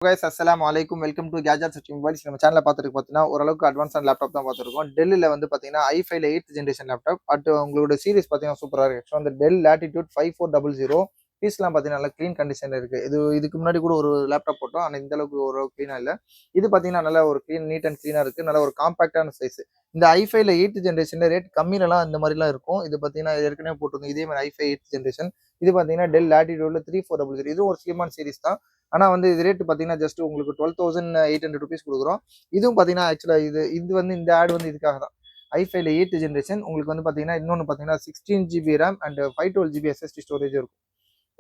guys, assalamu alaikum. Welcome to Gadgets Search Mobiles. நம்ம சேனலை பார்த்துட்டு பார்த்தீங்கன்னா ஓரளவுக்கு அட்வான்ஸான லேப்டாப் தான் பார்த்துருக்கோம். டெல்லில் வந்து பார்த்தீங்கன்னா i5 8th ஜென்ரேஷன் லேப்டாப். உங்களோட சீரிஸ் பார்த்தீங்கன்னா சூப்பராக இருக்கு. ஸோ அந்த டெல் லேட்டிடியூட் 5400 பீஸ்லாம் பார்த்தீங்கன்னா நல்லா க்ளீன் கண்டிஷனில் இருக்குது. இதுக்கு முன்னாடி கூட ஒரு லேப்டாப் போட்டோம், ஆனால் இந்த அளவுக்கு ஒரு க்ளீனாக இல்லை. இது பார்த்தீங்கன்னா நல்லா ஒரு நீட் அண்ட் க்ளீனாக இருக்குது. நல்ல ஒரு காம்பாக்டான சைஸ். இந்த i5 8th ஜென்ரேஷனில் ரேட் கம்மியிலலாம் இந்த மாதிரிலாம் இருக்கும். இது பார்த்தீங்கன்னா ஏற்கனவே போட்டிருந்தோம் இதே மாதிரி i5 8th ஜென்ரேஷன். இது பார்த்தீங்கன்னா டெல் லேட்டிடியூட்ல 3400. இதுவும் ஒரு ஸ்லிமான சீரிஸ் தான். ஆனால் வந்து இது ரேட்டு பார்த்தீங்கன்னா ஜஸ்ட் உங்களுக்கு 12,800 ருபீஸ் கொடுக்குறோம். இதுவும் பார்த்தீங்கன்னா ஆக்சுவலாக இது வந்து இந்த ஆட் வந்து இதுக்காக தான். i5 8th ஜென்ரேஷன் உங்களுக்கு வந்து பார்த்தீங்கன்னா இன்னொன்று பார்த்தீங்கன்னா 16 GB RAM and 512 GB SSD storage இருக்கும்.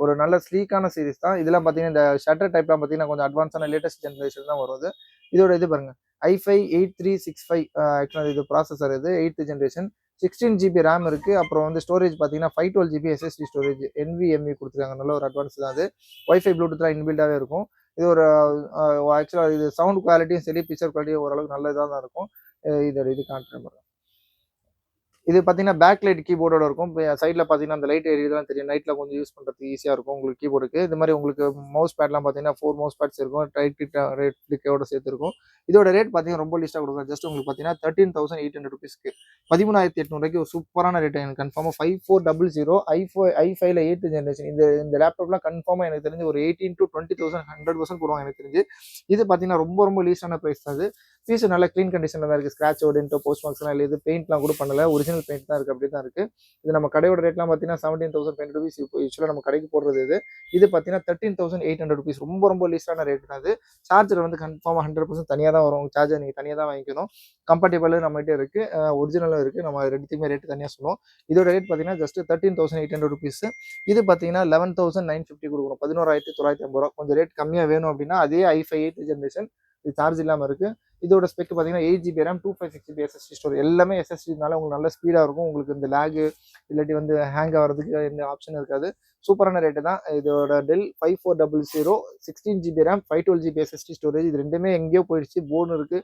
ஒரு நல்ல ஸ்லீக்கான சீரிஸ் தான். இதெல்லாம் பார்த்தீங்கன்னா இந்த ஷட்டர் டைப்லாம் பார்த்தீங்கன்னா கொஞ்சம் அட்வான்ஸான லேட்டஸ்ட் ஜென்ரேஷன் தான் வருது. இதோட இது பாருங்க i5 8365 ஆக்சுவலாக இது ப்ராசஸர். இது 8th ஜென்ரேஷன் 16 GB RAM இருக்குது. அப்புறம் வந்து ஸ்டோரேஜ் பார்த்தீங்கன்னா 512 GB SSD ஸ்டோரேஜ் NVMe கொடுத்துருக்காங்க. நல்ல ஒரு அட்வான்ஸ் தான். அது வைஃபை ப்ளூடூத்லாம் இன்பில்டாகவே இருக்கும். இது ஒரு ஆக்சுவலாக இது சவுண்ட் குவாலிட்டியும் சரி பிக்சர் குவாலிட்டியும் ஓரளவுக்கு நல்லதாக தான் இருக்கும். இதோட இது காட்டுறேன். இது பார்த்தீங்கன்னா பேக் லைட் கீபோர்டோட இருக்கும். சைடில் பார்த்தீங்கன்னா அந்த லைட் எரியதான் தெரியும். நைட்டில் கொஞ்சம் யூஸ் பண்ணுறதுக்கு ஈஸியாக இருக்கும் உங்களுக்கு கீபோர்டுக்கு. இது மாதிரி உங்களுக்கு மவுஸ் பேட்லாம் பார்த்தீங்கன்னா 4 மவுஸ் பேட்ஸ் இருக்கும். ரைட் கிளிக்கோட சேர்த்து இருக்கும். இதோட ரேட் பார்த்தீங்கன்னா ரொம்ப லிஸ்ட்டாக கொடுக்கும். ஜஸ்ட் உங்களுக்கு பார்த்தீங்கன்னா 13,800 ருபீஸ்க்கு 13,800 ஒரு சூப்பரான ரேட். எனக்கு கன்ஃபார்மாக 5400 i5ல 8th ஜென்ரேஷன். இந்த லேப்டாப்லாம் கன்ஃபார்மாக எனக்கு தெரிஞ்சு ஒரு 18,000 to 20,000 100% போடுவாங்க எனக்கு தெரிஞ்சு. இது பார்த்தீங்கன்னா ரொம்ப லீஸ்டான ப்ரைஸ் தான். அது பீஸ் நல்ல க்ளீன் கண்டிஷனில் தான் இருக்குது. ஸ்க்ராட்ச் ஓடின்ட்டோ போஸ்ட் மார்க்ஸ்லாம் இல்லை. இது பெயிண்ட்லாம் கூட பண்ணல. ஒரிஜினல் பெயிண்ட் தான் இருக்குது. அப்படி தான் இருக்குது. இது நம்ம கடையோட ரேட்லாம் பார்த்தீங்கன்னா 17,500 ருபீஸ். இப்போ யூஸ்வலாக நம்ம கடைக்கு போடுறது இது பார்த்தீங்கன்னா 13,800 ருபீஸ். ரொம்ப லீஸ்டான ரேட் தான். அது சார்ஜர் வந்து கன்ஃபார்மாக 100% தனியாக தான் வரும். சார்ஜர் நீங்கள் தனியாக தான் வாங்கிக்கணும். கம்பேட்டபிள் நம்மகிட்ட இருக்குது, ஒரிஜினலும் இருக்குது. நம்ம ரெண்டுத்துக்குமே ரேட்டு தனியாக சொல்லுவோம். இதோட ரேட் பார்த்தீங்கன்னா ஜஸ்ட் 13,800 ருபீஸ். இது பார்த்தீங்கன்னா 11,950 கொடுக்குறோம். 11,950 ரூபா. கொஞ்சம் ரேட் கம்மியாக வேணும் அப்படின்னா அதே i5 8th ஜென்ரேஷன். இது சார்ஜ் இல்லாமல் இருக்குது. இதோட ஸ்பெக் பார்த்தீங்கன்னா 8 GB RAM 256 GB SSD storage. எல்லாமே SSDனால உங்களுக்கு நல்ல ஸ்பீடாக இருக்கும். உங்களுக்கு இந்த லேகு இல்லாட்டி வந்து ஹேங் ஆகிறதுக்கு எந்த ஆப்ஷன் இருக்காது. சூப்பரான ரேட்டு தான். இதோட Dell 5400 16 GB RAM 512 GB SSD storage. இது ரெண்டுமே எங்கேயோ போயிடுச்சு. போர்டு இருக்குது.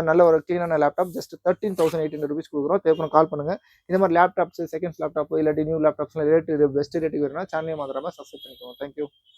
நல்ல ஒரு க்ளீனான லேப்டாப். ஜஸ்ட் 13,800 ருபீஸ் கொடுக்குறோம். தேவைப்படும் கால் பண்ணுங்கள். இந்த மாதிரி லேப்டாப்ஸ் செகண்ட்ஸ் லேப்டாப் இல்லாட்டி நியூ லேப்டாப்ஸ்லாம் ரேட்டு பெஸ்ட் ரேட்டுக்கு வேணும்னா சேனலே மாத்திரமா சப்ஸ்கிரைப் பண்ணிக்கோங்க. தேங்க்யூ.